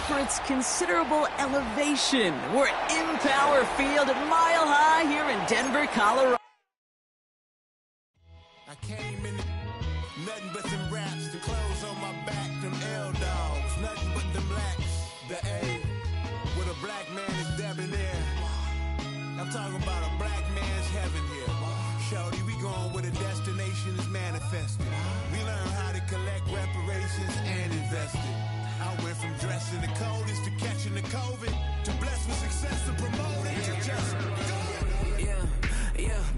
for its considerable elevation. We're at Empower Field at Mile High here in Denver, Colorado. I came in nothing but them raps, the clothes on my back, them L-dogs, nothing but them blacks, the A, with a black man is debonair. I'm talking about a black man's heaven here. Shorty, we going where the destination is manifested. We learn how to collect reparations and invest it. I went from dressing the coldest to catching the COVID, to blessed with success to promote it, to just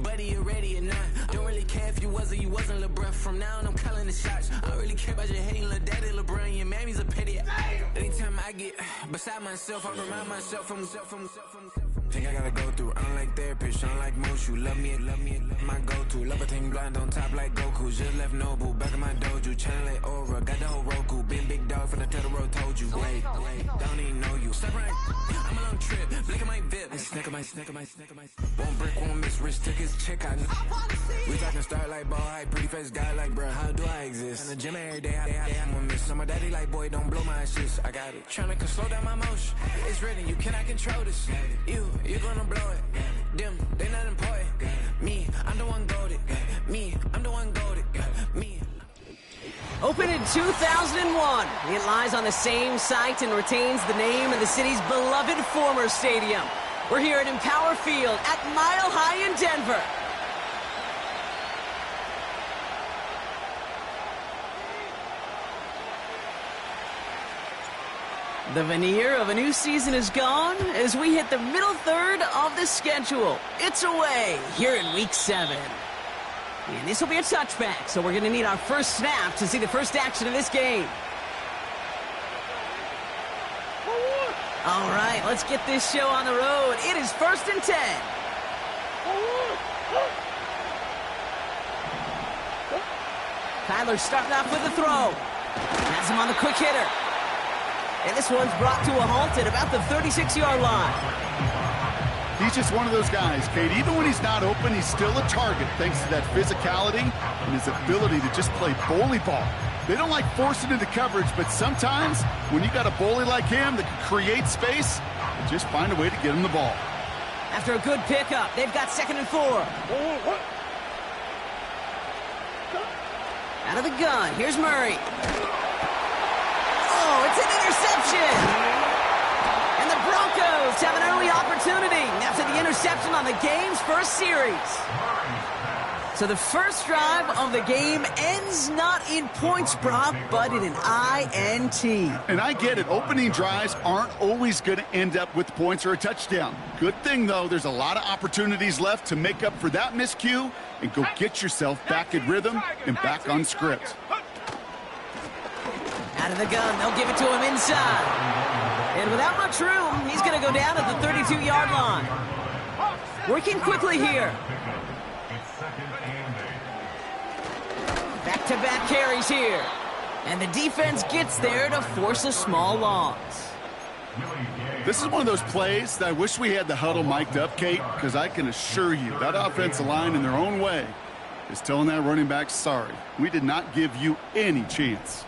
buddy, you ready or not? Don't really care if you was or you wasn't, lil' bruh. From now on, I'm calling the shots. I don't really care about your hating, lil' daddy, LeBron. Your mammy's a petty. Anytime I get beside myself, I remind myself from. Think I gotta go through. I don't like therapists, I don't like most. You love me, my go-to. Love a thing blind on top like Goku. Just left Noble, back in my dojo. Channel like Aura, got the whole Roku. Been big dog from the Tether Road, told you. Wait, don't even know you. Step right, I'm a long trip. Blink at my VIP. Snicker my. One brick, one miss. Rich took his chick out. We talking start like ball high. Pretty face guy like, bruh, how do I exist? In the gym every day, I'm gonna miss. So my daddy like, boy, don't blow my shit. I got it. Tryna slow down my motion. It's written, you cannot control this. You gonna blow it. Them, they not important. Me, I'm the one goated. Me, I'm the one goated. Me. Opened in 2001, it lies on the same site and retains the name of the city's beloved former stadium. We're here at Empower Field at Mile High in Denver. The veneer of a new season is gone as we hit the middle third of the schedule. It's away here in Week 7. And this will be a touchback, so we're going to need our first snap to see the first action of this game. All right, let's get this show on the road. It is 1st and 10. Kyler starting off with a throw. Has him on the quick hitter. And this one's brought to a halt at about the 36-yard line. He's just one of those guys, Kate. Even when he's not open, he's still a target thanks to that physicality and his ability to just play bully ball. They don't like forcing into coverage, but sometimes when you got a bully like him that can create space, you just find a way to get him the ball. After a good pickup, they've got 2nd and 4. Out of the gun, here's Murray. Oh, it's an interception! And the Broncos have an early opportunity after the interception on the game's first series. So the first drive of the game ends not in points, Brock, but in an INT. And I get it. Opening drives aren't always going to end up with points or a touchdown. Good thing, though, there's a lot of opportunities left to make up for that miscue and go get yourself back in rhythm and back on script. Out of the gun, they'll give it to him inside. And without much room, he's going to go down at the 32-yard line. Working quickly here. Back-to-back carries here. And the defense gets there to force a small loss. This is one of those plays that I wish we had the huddle mic'd up, Kate, because I can assure you that offensive line in their own way is telling that running back, sorry, we did not give you any chance.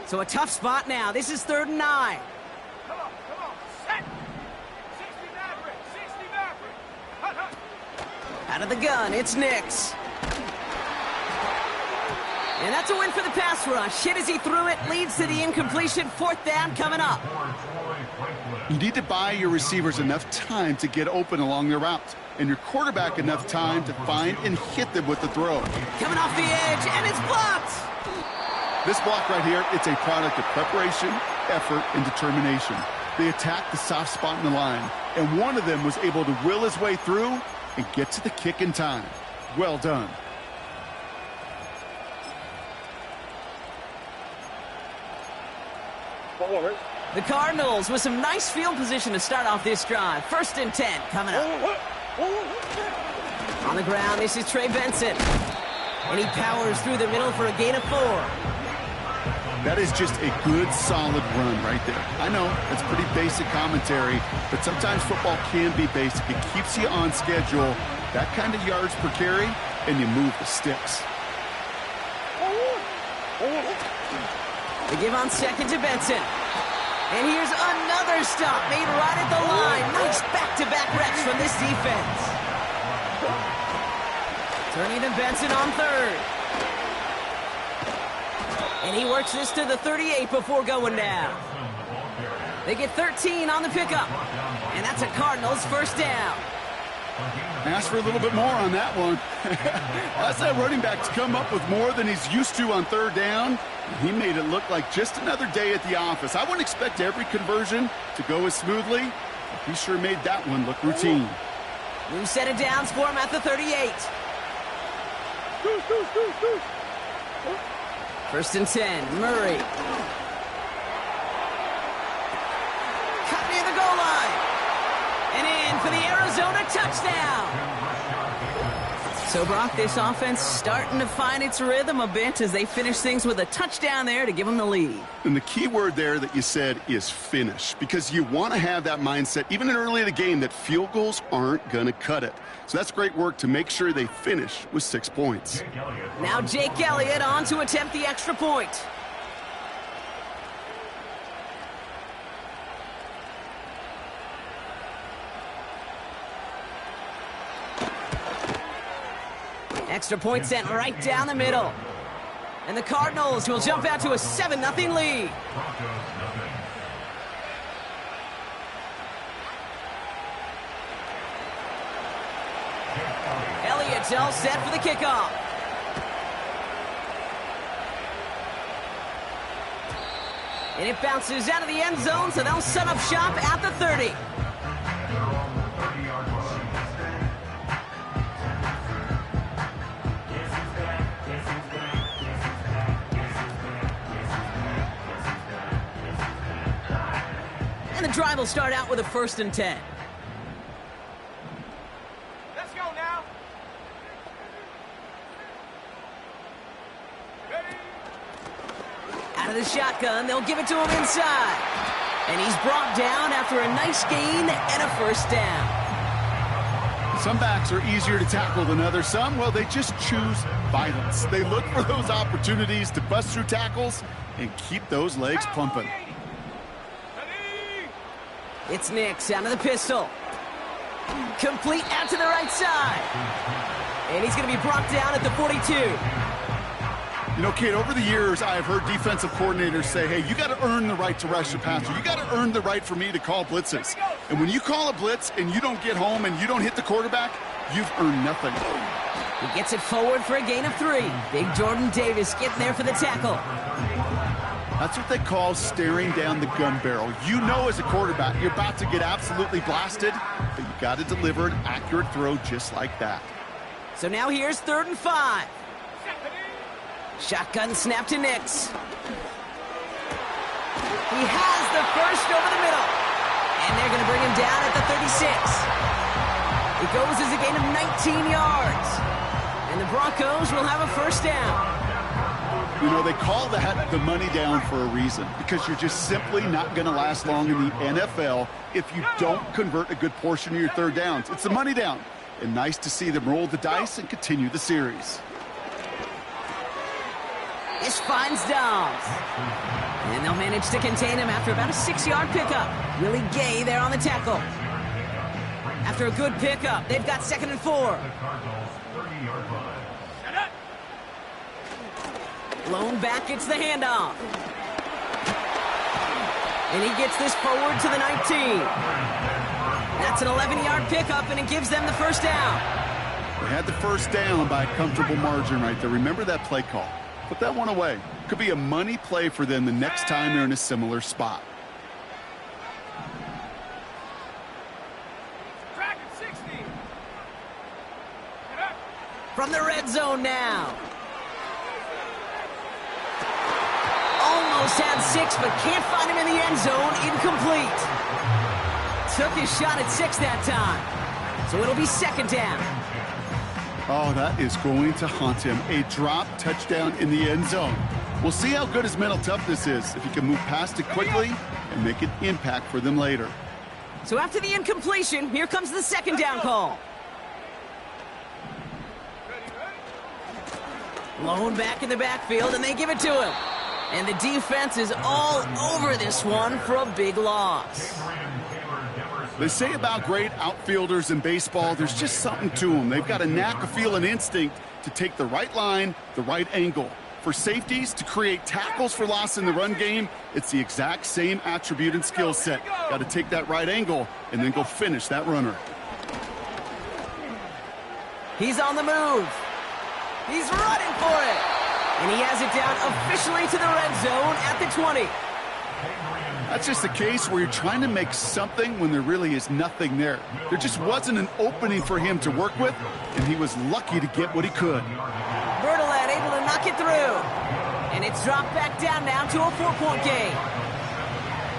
So a tough spot now. This is 3rd and 9. Come on. Set. 60 Maverick. Out of the gun, it's Nix. And that's a win for the pass rush. Hit as he threw it, leads to the incompletion. 4th down coming up. You need to buy your receivers enough time to get open along their route, and your quarterback enough time to find and hit them with the throw. Coming off the edge, and it's blocked. This block right here, it's a product of preparation, effort, and determination. They attacked the soft spot in the line, and one of them was able to will his way through and get to the kick in time. Well done. The Cardinals with some nice field position to start off this drive. 1st and 10 coming up. On the ground, this is Trey Benson. And he powers through the middle for a gain of 4. That is just a good, solid run right there. I know, it's pretty basic commentary, but sometimes football can be basic. It keeps you on schedule, that kind of yards per carry, and you move the sticks. They give on 2nd to Benson. And here's Another stop made right at the line. Nice back-to-back reps from this defense. Turning to Benson on third. And he works this to the 38 before going down. They get 13 on the pickup. And that's a Cardinals first down. Ask for a little bit more on that one. That's that running back to come up with more than he's used to on third down. He made it look like just another day at the office. I wouldn't expect every conversion to go as smoothly, but he sure made that one look routine. New set of downs for him at the 38. First and 10, Murray. Cut near the goal line. And in for the Arizona touchdown. So, Brock, this offense starting to find its rhythm a bit as they finish things with a touchdown there to give them the lead. And the key word there that you said is finish, because you want to have that mindset, even in early in the game, that field goals aren't going to cut it. So that's great work to make sure they finish with 6 points. Now Jake Elliott on to attempt the extra point. Extra point sent right down the middle. And the Cardinals will jump out to a 7-0 lead. Elliott's all set for the kickoff. And it bounces out of the end zone, so they'll set up shop at the 30. And the drive will start out with a 1st and 10. Let's go now. Ready? Out of the shotgun, they'll give it to him inside. And he's brought down after a nice gain and a 1st down. Some backs are easier to tackle than others. Some, well, they just choose violence. They look for those opportunities to bust through tackles and keep those legs pumping. It's Nix out of the pistol. Complete out to the right side. And he's going to be brought down at the 42. You know, Kate, over the years, I've heard defensive coordinators say, hey, you got to earn the right to rush the passer. You got to earn the right for me to call blitzes. And when you call a blitz and you don't get home and you don't hit the quarterback, you've earned nothing. He gets it forward for a gain of 3. Big Jordan Davis getting there for the tackle. That's what they call staring down the gun barrel. You know as a quarterback, you're about to get absolutely blasted, but you got to deliver an accurate throw just like that. So now here's 3rd and 5. Shotgun snap to Nix. He has the first over the middle. And they're going to bring him down at the 36. It goes as a gain of 19 yards. And the Broncos will have a 1st down. You know, they call that the money down for a reason, because you're just simply not going to last long in the NFL if you don't convert a good portion of your 3rd downs. It's the money down. And nice to see them roll the dice and continue the series. This finds Dobbs. And they'll manage to contain him after about a 6-yard pickup. Willie Gay there on the tackle. After a good pickup, they've got 2nd and 4. Lone back gets the handoff. And he gets this forward to the 19. That's an 11-yard pickup, and it gives them the 1st down. They had the 1st down by a comfortable margin right there. Remember that play call. Put that one away. Could be a money play for them the next time they're in a similar spot. Track at 60. From the red zone now. Almost had 6, but can't find him in the end zone. Incomplete. Took his shot at 6 that time. So it'll be 2nd down. Oh, that is going to haunt him. A drop touchdown in the end zone. We'll see how good his mental toughness is, if he can move past it quickly and make an impact for them later. So after the incompletion, here comes the 2nd down call. Lone back in the backfield, and they give it to him. And the defense is all over this one for a big loss. They say about great outfielders in baseball, there's just something to them. They've got a knack, a feel, and instinct to take the right line, the right angle. For safeties, to create tackles for loss in the run game, it's the exact same attribute and skill set. Got to take that right angle and then go finish that runner. He's on the move. He's running for it. And he has it down officially to the red zone at the 20. That's just a case where you're trying to make something when there really is nothing there. There just wasn't an opening for him to work with, and he was lucky to get what he could. Bertolet able to knock it through. And it's dropped back down now to a 4-point game.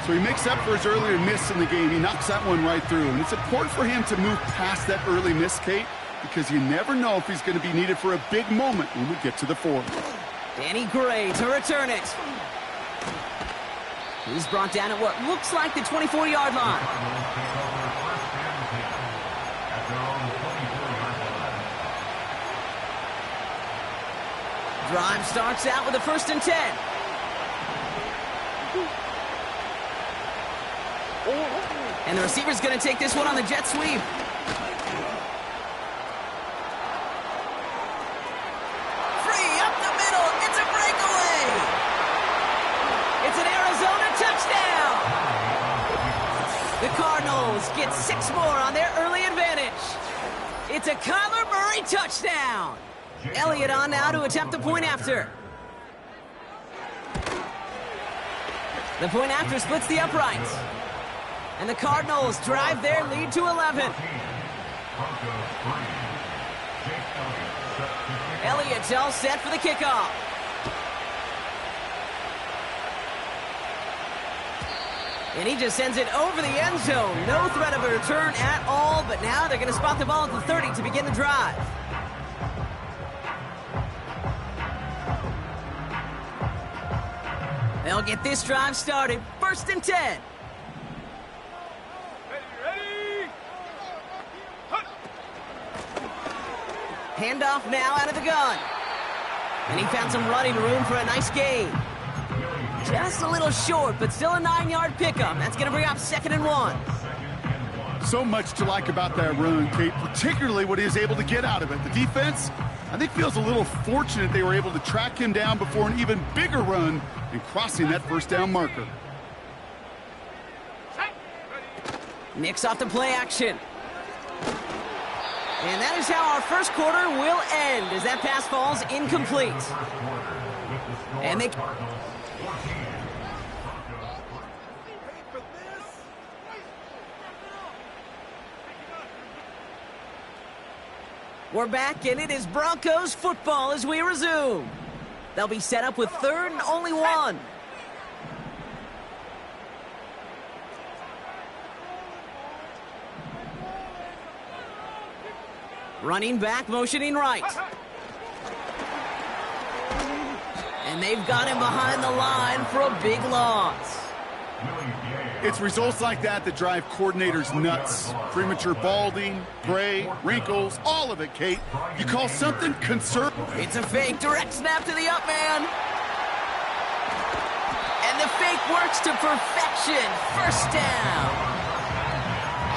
So he makes up for his earlier miss in the game. He knocks that one right through. And it's important for him to move past that early miss, Kate, because you never know if he's going to be needed for a big moment when we get to the fourth. Danny Gray to return it. He's brought down at what looks like the 24-yard line. Drive starts out with a 1st and 10. And the receiver's going to take this one on the jet sweep. Free up the middle. It's a breakaway. It's an Arizona touchdown. The Cardinals get 6 more on their early advantage. It's a Kyler Murray touchdown. Elliott on now to attempt the point after. The point after splits the uprights. And the Cardinals drive their lead to 11. Elliott's all set for the kickoff. And he just sends it over the end zone. No threat of a return at all, but now they're going to spot the ball at the 30 to begin the drive. They'll get this drive started. 1st and 10. Ready? Handoff now out of the gun. And he found some running room for a nice gain. Just a little short, but still a 9-yard pickup. That's going to bring up 2nd and 1. So much to like about that run, Kate, particularly what he was able to get out of it. The defense, I think, feels a little fortunate they were able to track him down before an even bigger run and crossing that 1st down marker. Nix off the play action. And that is how our first quarter will end as that pass falls incomplete. And they... We're back, and it is Broncos football as we resume. They'll be set up with 3rd and only 1. Running back, motioning right. And they've got him behind the line for a big loss. It's results like that that drive coordinators nuts. Premature balding, gray, wrinkles, all of it, Kate. You call something conservative. It's a fake, direct snap to the up man. And the fake works to perfection. 1st down.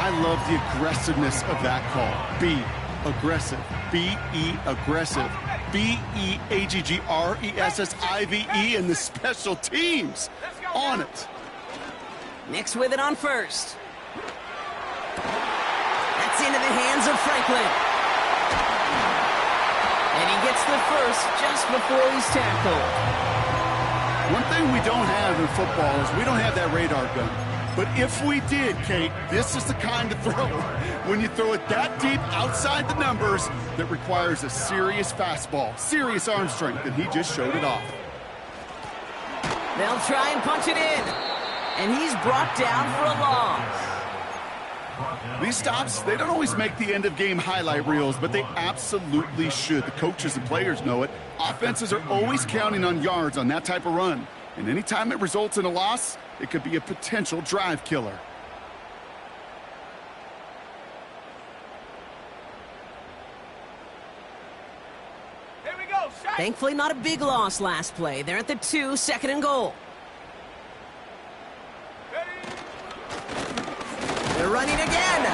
I love the aggressiveness of that call. B, aggressive. B-E, aggressive. B-E-A-G-G-R-E-S-S-I-V-E, and the special teams on it. Nix with it on 1st. That's into the hands of Franklin. And he gets the 1st just before he's tackled. One thing we don't have in football is we don't have that radar gun. But if we did, Kate, this is the kind of throw when you throw it that deep outside the numbers that requires a serious fastball, serious arm strength, and he just showed it off. They'll try and punch it in. And he's brought down for a loss. These stops, they don't always make the end-of-game highlight reels, but they absolutely should. The coaches and players know it. Offenses are always counting on yards on that type of run. And anytime it results in a loss, it could be a potential drive killer. Here we go, shot! Thankfully, not a big loss last play. They're at the 2, 2nd and goal. They're running again.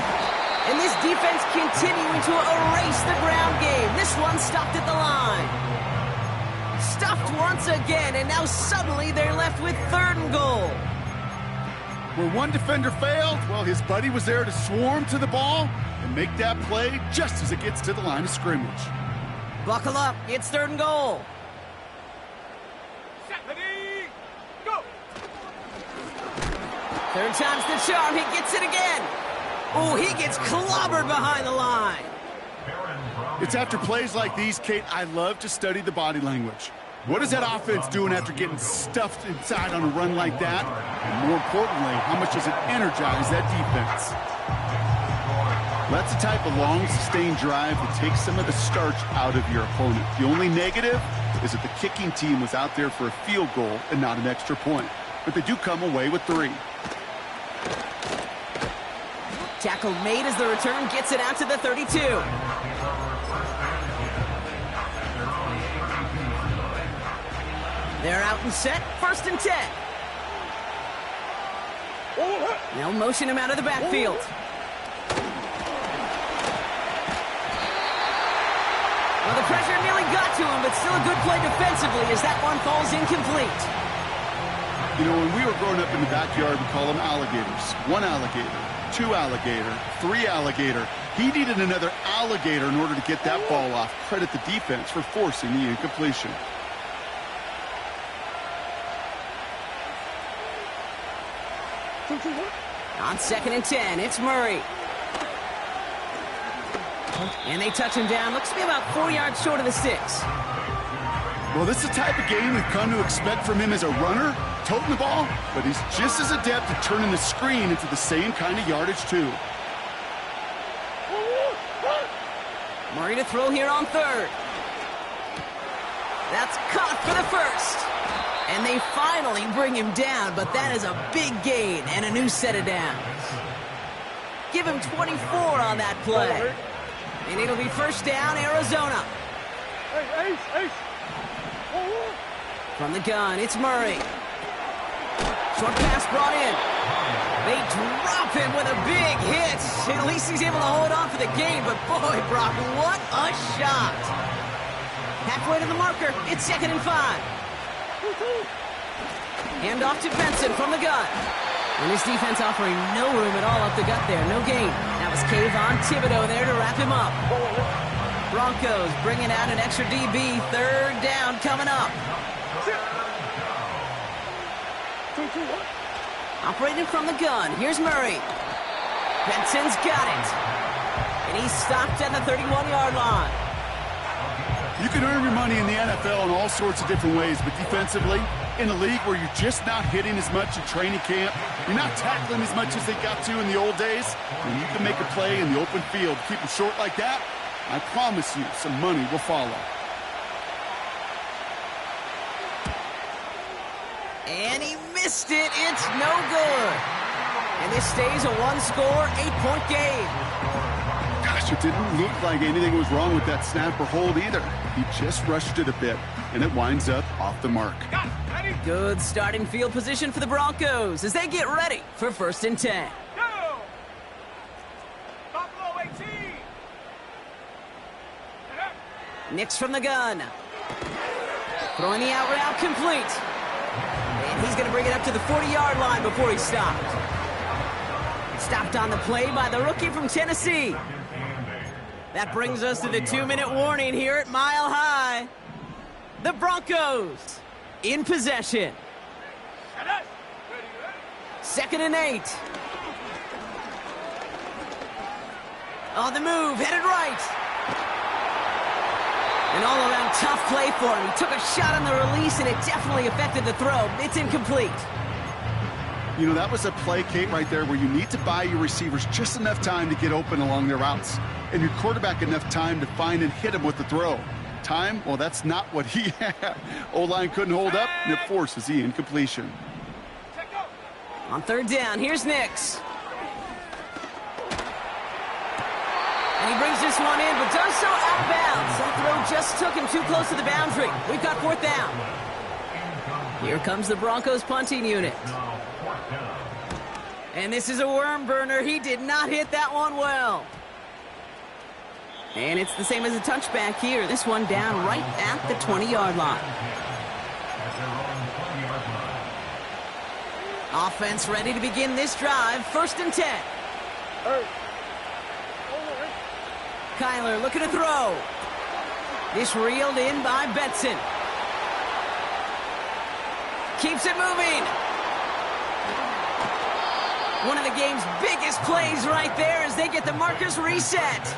And this defense continuing to erase the ground game. This one stopped at the line. Stuffed once again, and now suddenly they're left with 3rd and goal. Where one defender failed, well, his buddy was there to swarm to the ball and make that play just as it gets to the line of scrimmage. Buckle up, it's 3rd and goal. Ready, go! 3rd time's the charm, he gets it again. Oh, he gets clobbered behind the line. It's after plays like these, Kate, I love to study the body language. What is that offense doing after getting stuffed inside on a run like that? And more importantly, how much does it energize that defense? That's the type of long, sustained drive that takes some of the starch out of your opponent. The only negative is that the kicking team was out there for a field goal and not an extra point. But they do come away with 3. Tackle made as the return gets it out to the 32. They're out and set, 1st and 10. They'll motion him out of the backfield. Well, the pressure nearly got to him, but still a good play defensively as that one falls incomplete. You know, when we were growing up in the backyard, we call them alligators. 1 alligator, 2 alligator, 3 alligator. He needed another alligator in order to get that ball off. Credit the defense for forcing the incompletion. On 2nd and 10, it's Murray. And they touch him down. Looks to be about 4 yards short of the 6. Well, this is the type of game we've come to expect from him as a runner, toting the ball, but he's just as adept at turning the screen into the same kind of yardage, too. Murray to throw here on 3rd. That's caught for the 1st. And they finally bring him down, but that is a big gain and a new set of downs. Give him 24 on that play. And it'll be 1st down, Arizona. From the gun, it's Murray. Short pass brought in. They drop him with a big hit. At least he's able to hold on for the game, but boy, Brock, what a shot. Halfway to the marker, it's 2nd and 5. Hand off to Benson from the gun. And his defense offering no room at all up the gut there. No gain. That was Kayvon Thibodeau there to wrap him up. Broncos bringing out an extra DB. 3rd down coming up. Operating from the gun. Here's Murray. Benson's got it. And he's stopped at the 31-yard line. You can earn your money in the NFL in all sorts of different ways, but defensively, in a league where you're just not hitting as much in training camp, you're not tackling as much as they got to in the old days, when you can make a play in the open field, keep them short like that, I promise you some money will follow. And he missed it. It's no good. And this stays a 1-score, 8-point game. Gosh, it didn't look like anything was wrong with that snap or hold either. He just rushed it a bit, and it winds up off the mark. Good starting field position for the Broncos as they get ready for 1st and 10. Go! Buffalo 18! Nix from the gun. Throwing the out route complete. And he's going to bring it up to the 40-yard line before he stopped. Stopped on the play by the rookie from Tennessee. That brings us to the 2-minute warning here at Mile High. The Broncos in possession. 2nd and 8. On the move, headed right. An all-around tough play for him. He took a shot on the release, and it definitely affected the throw. It's incomplete. You know, that was a play, Kate, right there where you need to buy your receivers just enough time to get open along their routes, and your quarterback enough time to find and hit him with the throw. Time? Well, that's not what he had. O-line couldn't hold up, and it forces the incompletion. On 3rd down, here's Nix. And he brings this one in, but does so out of bounds. That throw just took him too close to the boundary. We've got fourth down. Here comes the Broncos punting unit. And this is a worm burner. He did not hit that one well. And it's the same as a touchback here. This one down right at the 20-yard line. Offense ready to begin this drive. 1st and 10. Kyler looking to throw. This reeled in by Benson. Keeps it moving. One of the game's biggest plays right there as they get the markers reset.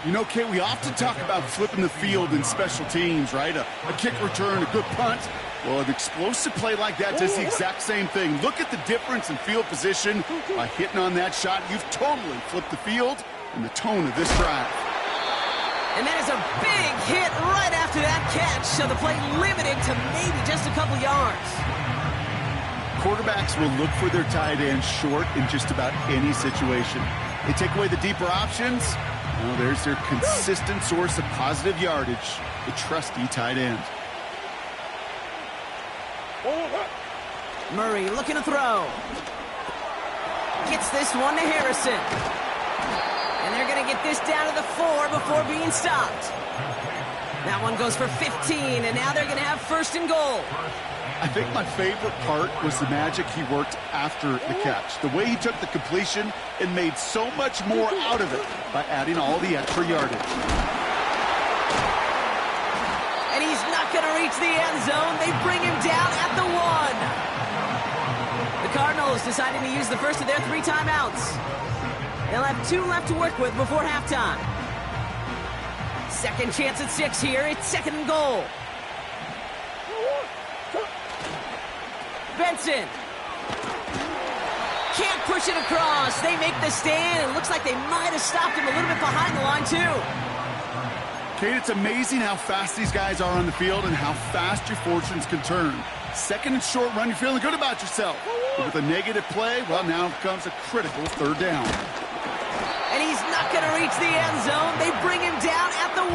You know, Kate, we often talk about flipping the field in special teams, right? A kick return, a good punt. Well, an explosive play like that does the exact same thing. Look at the difference in field position. By hitting on that shot, you've totally flipped the field and the tone of this drive. And that is a big hit right after that catch, so the play limited to maybe just a couple yards. Quarterbacks will look for their tight end short in just about any situation. They take away the deeper options. Well, there's their consistent source of positive yardage, the trusty tight end. Murray looking to throw. Gets this one to Harrison. And they're going to get this down to the 4 before being stopped. That one goes for 15, and now they're going to have 1st and goal. I think my favorite part was the magic he worked after the catch. The way he took the completion and made so much more out of it by adding all the extra yardage. And he's not going to reach the end zone. They bring him down at the 1. The Cardinals deciding to use the first of their 3 timeouts. They'll have 2 left to work with before halftime. Second chance at 6 here. It's 2nd and goal. Benson. Can't push it across. They make the stand. It looks like they might have stopped him a little bit behind the line, too. Kate, it's amazing how fast these guys are on the field and how fast your fortunes can turn. 2nd and short run, you're feeling good about yourself. But with a negative play, well, now comes a critical 3rd down. And he's not going to reach the end zone. They bring him down at the 1.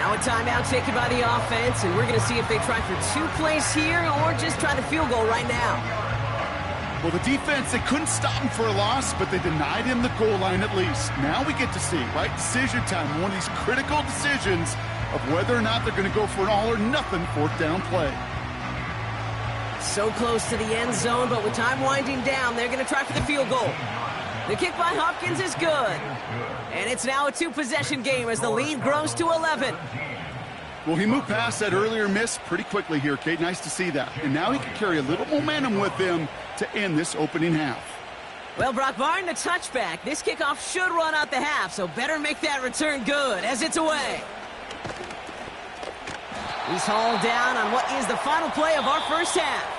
Now a timeout taken by the offense, and we're going to see if they try for 2 plays here or just try the field goal right now. Well, the defense, they couldn't stop him for a loss, but they denied him the goal line at least. Now we get to see, right, decision time, one of these critical decisions of whether or not they're going to go for an all-or-nothing 4th down play. So close to the end zone, but with time winding down, they're going to try for the field goal. The kick by Hopkins is good. And it's now a 2-possession game as the lead grows to 11. Well, he moved past that earlier miss pretty quickly here, Kate. Nice to see that. And now he can carry a little momentum with him to end this opening half. Well, Brock, barring the touchback, this kickoff should run out the half, so better make that return good as it's away. He's hauled down on what is the final play of our first half.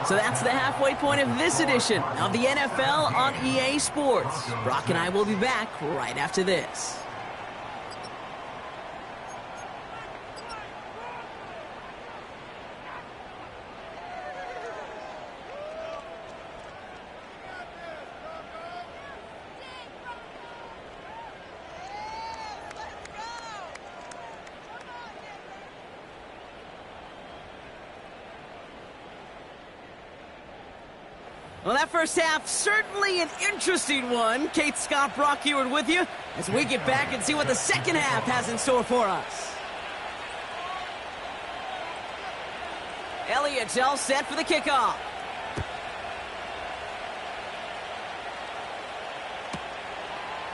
So that's the halfway point of this edition of the NFL on EA Sports. Brock and I will be back right after this. Well, that first half, certainly an interesting one. Kate, Scott, Brock Ewart with you as we get back and see what the second half has in store for us. Elliott's all set for the kickoff.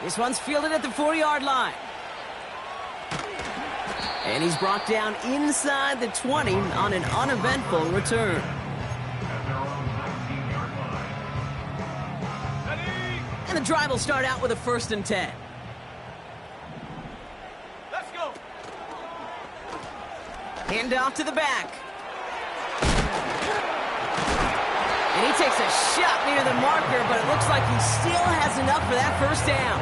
This one's fielded at the 4-yard line. And he's brought down inside the 20 on an uneventful return. And the drive will start out with a 1st and 10. Let's go. Hand off to the back. And he takes a shot near the marker, but it looks like he still has enough for that 1st down.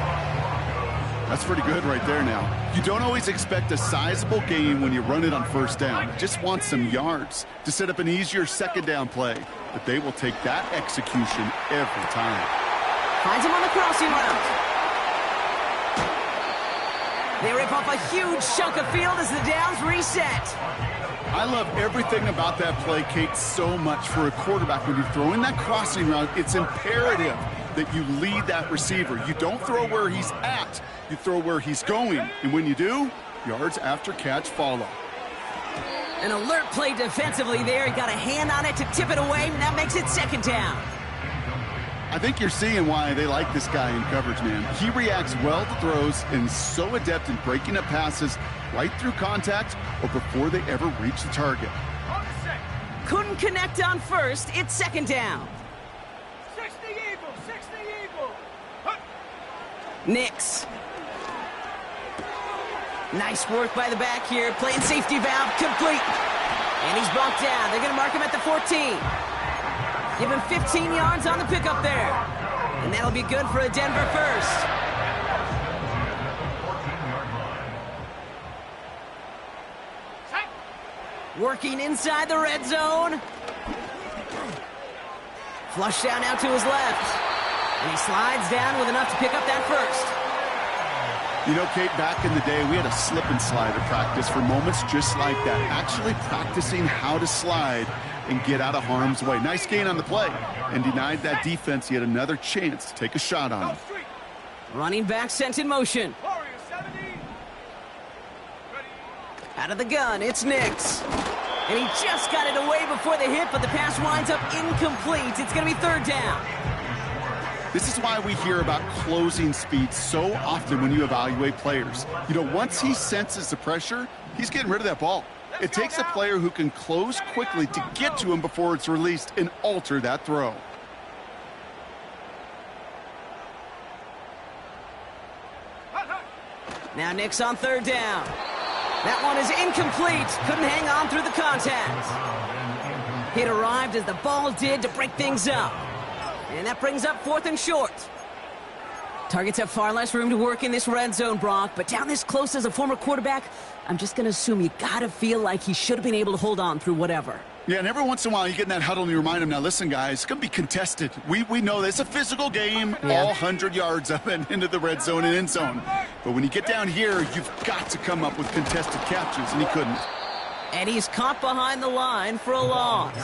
That's pretty good right there now. You don't always expect a sizable gain when you run it on 1st down. You just want some yards to set up an easier 2nd down play. But they will take that execution every time. Finds him on the crossing route. They rip off a huge chunk of field as the downs reset. I love everything about that play, Kate, so much for a quarterback. When you're throwing that crossing route, it's imperative that you lead that receiver. You don't throw where he's at, you throw where he's going. And when you do, yards after catch follow. An alert play defensively there. He got a hand on it to tip it away, and that makes it second down. I think you're seeing why they like this guy in coverage, man. He reacts well to throws and is so adept in breaking up passes right through contact or before they ever reach the target. Couldn't connect on first. It's second down. 60 Eagle, 60 Eagle. Huh. Nix. Nice work by the back here. Playing safety valve complete. And he's brought down. They're going to mark him at the 14. Give him 15 yards on the pickup there. And that'll be good for a Denver first. Working inside the red zone. Flush down now to his left. And he slides down with enough to pick up that first. You know, Kate, back in the day, we had a slip and slide at practice for moments just like that. Actually practicing how to slide and get out of harm's way. Nice gain on the play. And denied that defense yet another chance to take a shot on him. Running back sent in motion. Warrior 70. Ready. Out of the gun, it's Nix. And he just got it away before the hit, but the pass winds up incomplete. It's going to be third down. This is why we hear about closing speed so often when you evaluate players. You know, once he senses the pressure, he's getting rid of that ball. It takes a player who can close quickly to get to him before it's released and alter that throw. Now Nix on third down. That one is incomplete. Couldn't hang on through the contact. It arrived as the ball did to break things up. And that brings up fourth and short. Targets have far less room to work in this red zone, Brock, but down this close as a former quarterback, I'm just going to assume you got to feel like he should have been able to hold on through whatever. Yeah, and every once in a while you get in that huddle and you remind him, now listen, guys, it's going to be contested. We know this. It's a physical game, all 100 yards up and into the red zone and end zone. But when you get down here, you've got to come up with contested catches, and he couldn't. And he's caught behind the line for a loss.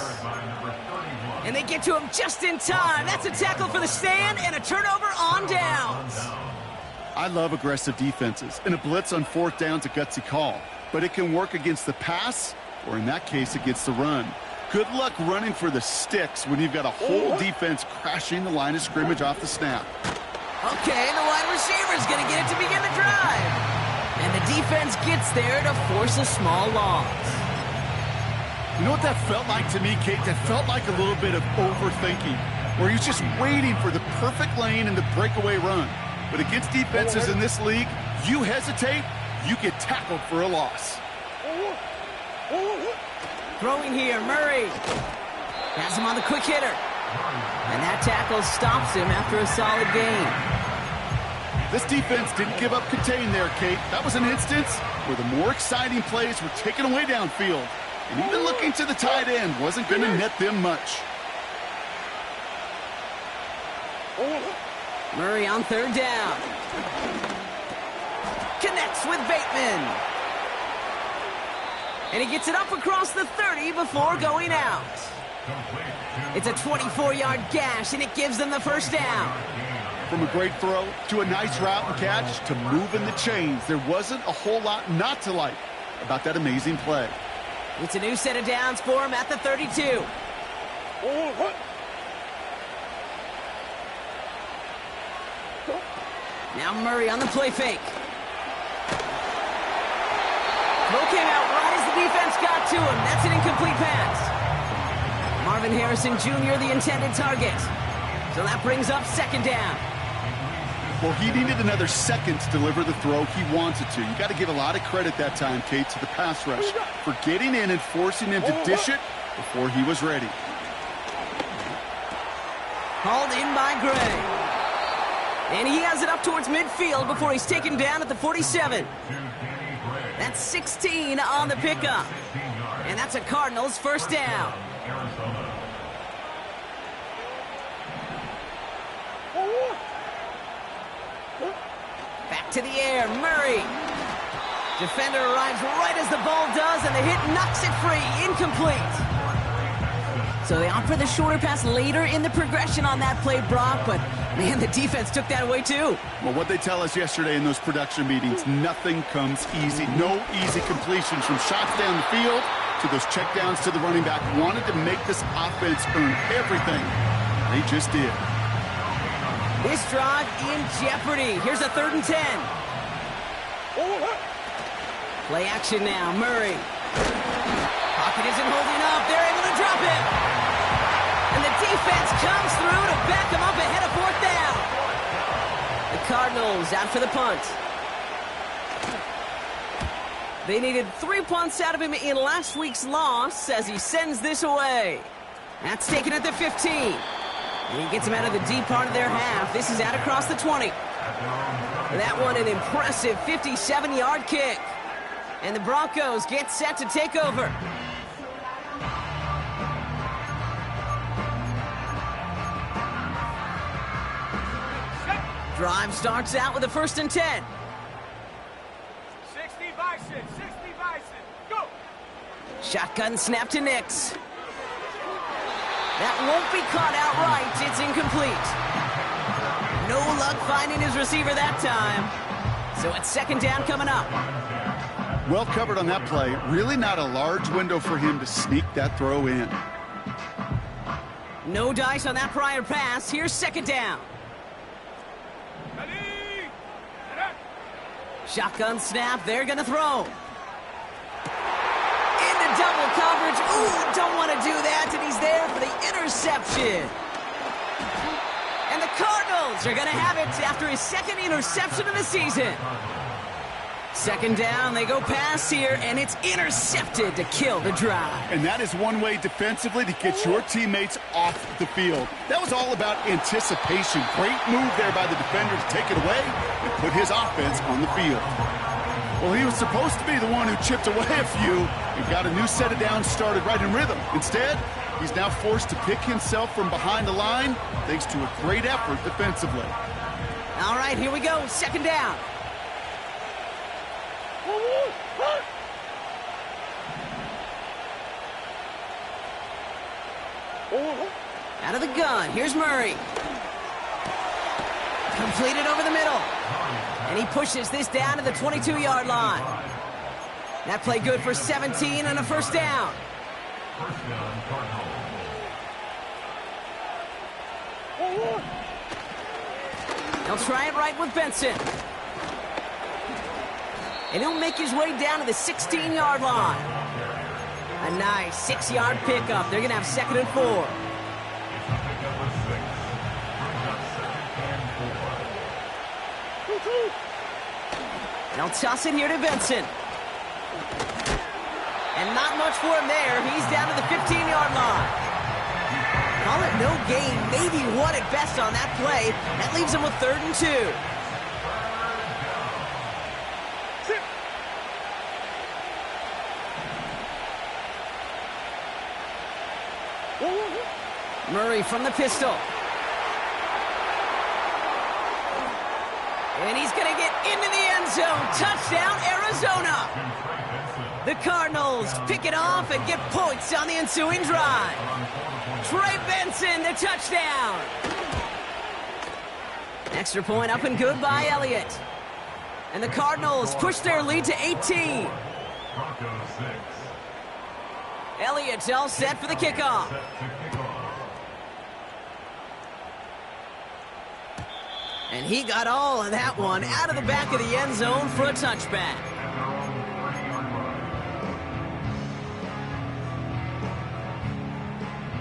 And they get to him just in time. That's a tackle for the stand and a turnover on downs. I love aggressive defenses, and a blitz on fourth down's a gutsy call. But it can work against the pass, or in that case, against the run. Good luck running for the sticks when you've got a whole defense crashing the line of scrimmage off the snap. Okay, the wide receiver's going to get it to begin the drive. And the defense gets there to force a small loss. You know what that felt like to me, Kate? That felt like a little bit of overthinking, where he's just waiting for the perfect lane and the breakaway run. But against defenses in this league, you hesitate, you get tackled for a loss. Throwing here, Murray. Has him on the quick hitter. And that tackle stops him after a solid gain. This defense didn't give up contain there, Kate. That was an instance where the more exciting plays were taken away downfield. And even looking to the tight end wasn't going to net them much. Murray on third down. Connects with Bateman. And he gets it up across the 30 before going out. It's a 24-yard gash, and it gives them the first down. From a great throw to a nice route and catch to moving the chains, there wasn't a whole lot not to like about that amazing play. It's a new set of downs for him at the 32. Now Murray on the play fake. Throw came out right as the defense got to him. That's an incomplete pass. Marvin Harrison Jr., the intended target. So that brings up second down. Well, he needed another second to deliver the throw he wanted to. You got to give a lot of credit that time, Kate, to the pass rush for getting in and forcing him to dish it before he was ready. Hauled in by Gray. And he has it up towards midfield before he's taken down at the 47. That's 16 on the pickup. And that's a Cardinals first down. to the air. Murray. Defender arrives right as the ball does, and the hit knocks it free. Incomplete. So they opt for the shorter pass later in the progression on that play, Brock, but man, the defense took that away too. Well, what they tell us yesterday in those production meetings, nothing comes easy. No easy completions from shots down the field to those checkdowns to the running back. Wanted to make this offense earn everything. They just did. This drive in jeopardy. Here's a 3rd and 10. Play action now. Murray. Pocket isn't holding up. They're able to drop it. And the defense comes through to back them up ahead of 4th down. The Cardinals out for the punt. They needed 3 punts out of him in last week's loss as he sends this away. That's taken at the 15. And he gets him out of the deep part of their half. This is out across the 20. That one an impressive 57-yard kick. And the Broncos get set to take over. Drive starts out with a 1st and 10. 60 Bison, 60 Bison, go! Shotgun snap to Nix. That won't be caught outright. It's incomplete. No luck finding his receiver that time. So it's 2nd down coming up. Well covered on that play. Really not a large window for him to sneak that throw in. No dice on that prior pass. Here's 2nd down. Ready? Shotgun snap. They're going to throw. Into double coverage. Ooh, don't want to do that. And he's there for the interception. And the Cardinals are going to have it after his 2nd interception of the season. 2nd down, they go pass here, and it's intercepted to kill the drive. And that is one way defensively to get your teammates off the field. That was all about anticipation. Great move there by the defender to take it away and put his offense on the field. Well, he was supposed to be the one who chipped away a few and got a new set of downs started right in rhythm. Instead, he's now forced to pick himself from behind the line thanks to a great effort defensively. All right, here we go. 2nd down. Out of the gun. Here's Murray. Completed over the middle. And he pushes this down to the 22-yard line. That play good for 17 and a 1st down. They'll try it right with Benson. And he'll make his way down to the 16-yard line. A nice 6-yard pickup. They're going to have 2nd and 4. They'll toss it here to Benson. And not much for him there. He's down to the 15-yard line. Call it no gain, maybe 1 at best on that play. That leaves him with 3rd and 2. Murray from the pistol. And he's going to get into the end zone. Touchdown, Arizona. The Cardinals pick it off and get points on the ensuing drive. Trey Benson, the touchdown. Extra point up and good by Elliott. And the Cardinals push their lead to 18. Elliott's all set for the kickoff. And he got all of that one out of the back of the end zone for a touchback.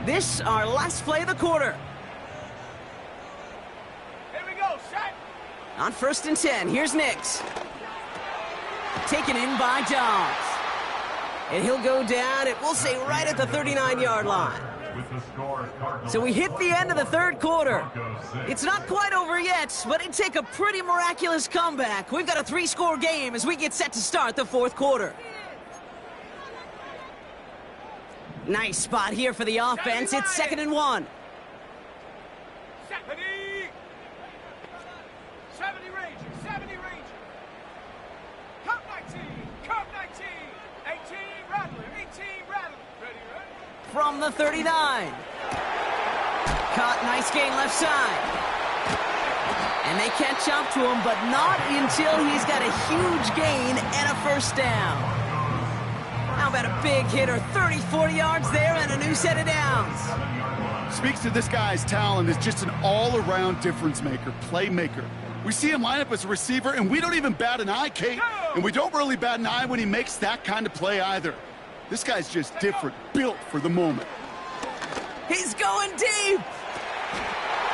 This, our last play of the quarter. Here we go, set. On 1st and 10, here's Nix. Taken in by Dobbs. And he'll go down, and we'll say right at the 39-yard line. So we hit the end of the 3rd quarter. It's not quite over yet, but it'd take a pretty miraculous comeback. We've got a 3-score game as we get set to start the 4th quarter. Nice spot here for the offense. It's 2nd and 1. 70 Rangers, 70 Rangers. team rattle. Ready, ready? From the 39. Caught, nice gain left side. And they catch up to him, but not until he's got a huge gain and a first down. How about a big hitter, 30, 40 yards there and a new set of downs. Speaks to this guy's talent as just an all-around difference maker, playmaker. We see him line up as a receiver, and we don't even bat an eye, Kate. And we don't really bat an eye when he makes that kind of play either. This guy's just different, built for the moment. He's going deep.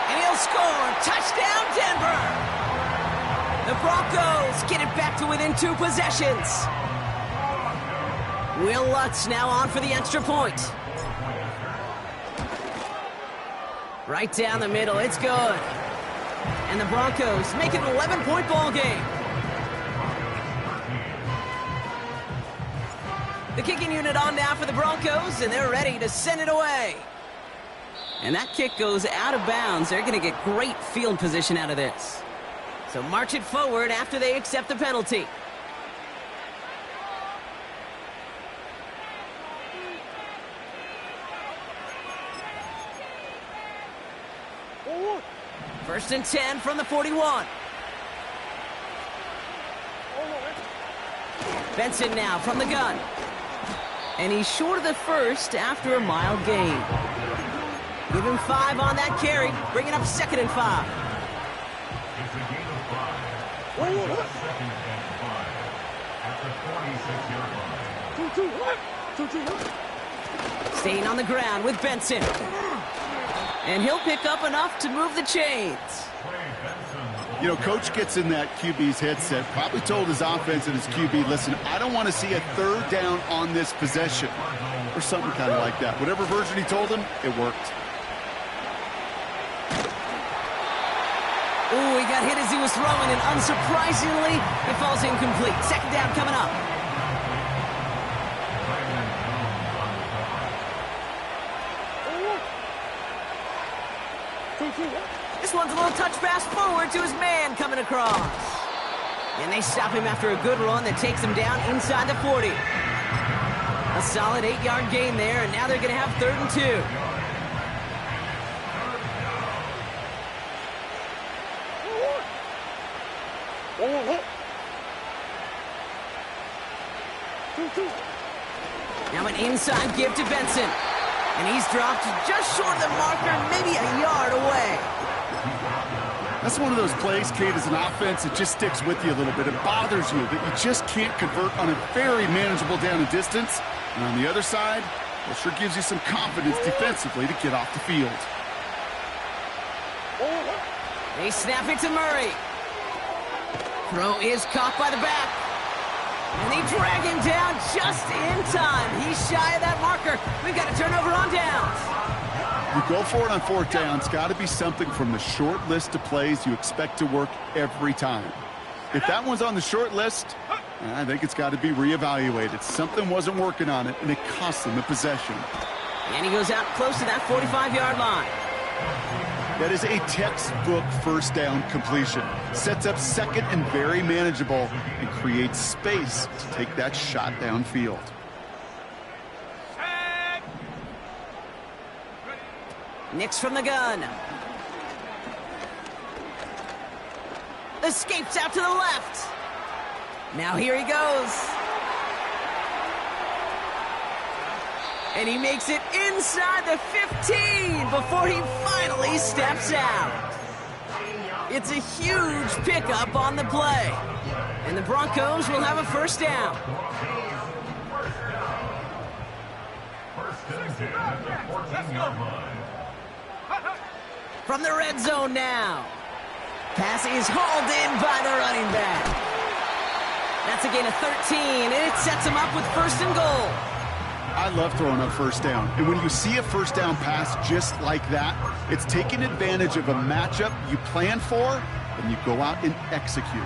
And he'll score. Touchdown, Denver. The Broncos get it back to within 2 possessions. Will Lutz now on for the extra point. Right down the middle. It's good. And the Broncos make it an 11-point ball game. The kicking unit on now for the Broncos, and they're ready to send it away. And that kick goes out of bounds. They're going to get great field position out of this. So march it forward after they accept the penalty. First and 10 from the 41. Benson now from the gun. And he's short of the first after a mild gain. Give him 5 on that carry. Bring it up 2nd and 5. Staying on the ground with Benson. And he'll pick up enough to move the chains. You know, coach gets in that QB's headset, probably told his offense and his QB, listen, I don't want to see a 3rd down on this possession. Or something kind of like that. Whatever version he told him, it worked. Ooh, he got hit as he was throwing, and unsurprisingly, it falls incomplete. 2nd down coming up. This one's a little touch pass forward to his man coming across. And they stop him after a good run that takes him down inside the 40. A solid 8-yard gain there, and now they're going to have 3rd and 2. Now an inside give to Benson. And he's dropped just short of the marker, maybe a yard away. That's one of those plays, Kate, as an offense, it just sticks with you a little bit. It bothers you that you just can't convert on a very manageable down and distance. And on the other side, it sure gives you some confidence defensively to get off the field. They snap it to Murray. Throw is caught by the back. And they drag him down just in time. He's shy of that marker. We've got a turnover on downs. You go for it on 4th down. It's got to be something from the short list of plays you expect to work every time. If that one's on the short list, I think it's got to be reevaluated. Something wasn't working on it, and it cost them the possession. And he goes out close to that 45-yard line. That is a textbook 1st down completion. Sets up 2nd and very manageable and creates space to take that shot downfield. Nix from the gun. Escapes out to the left. Now here he goes. And he makes it inside the 15 before he finally steps out. It's a huge pickup on the play. And the Broncos will have a 1st down. From the red zone now. Pass is hauled in by the running back. That's a gain of 13, and it sets him up with 1st and goal. I love throwing up 1st down. And when you see a 1st down pass just like that, it's taking advantage of a matchup you plan for, and you go out and execute.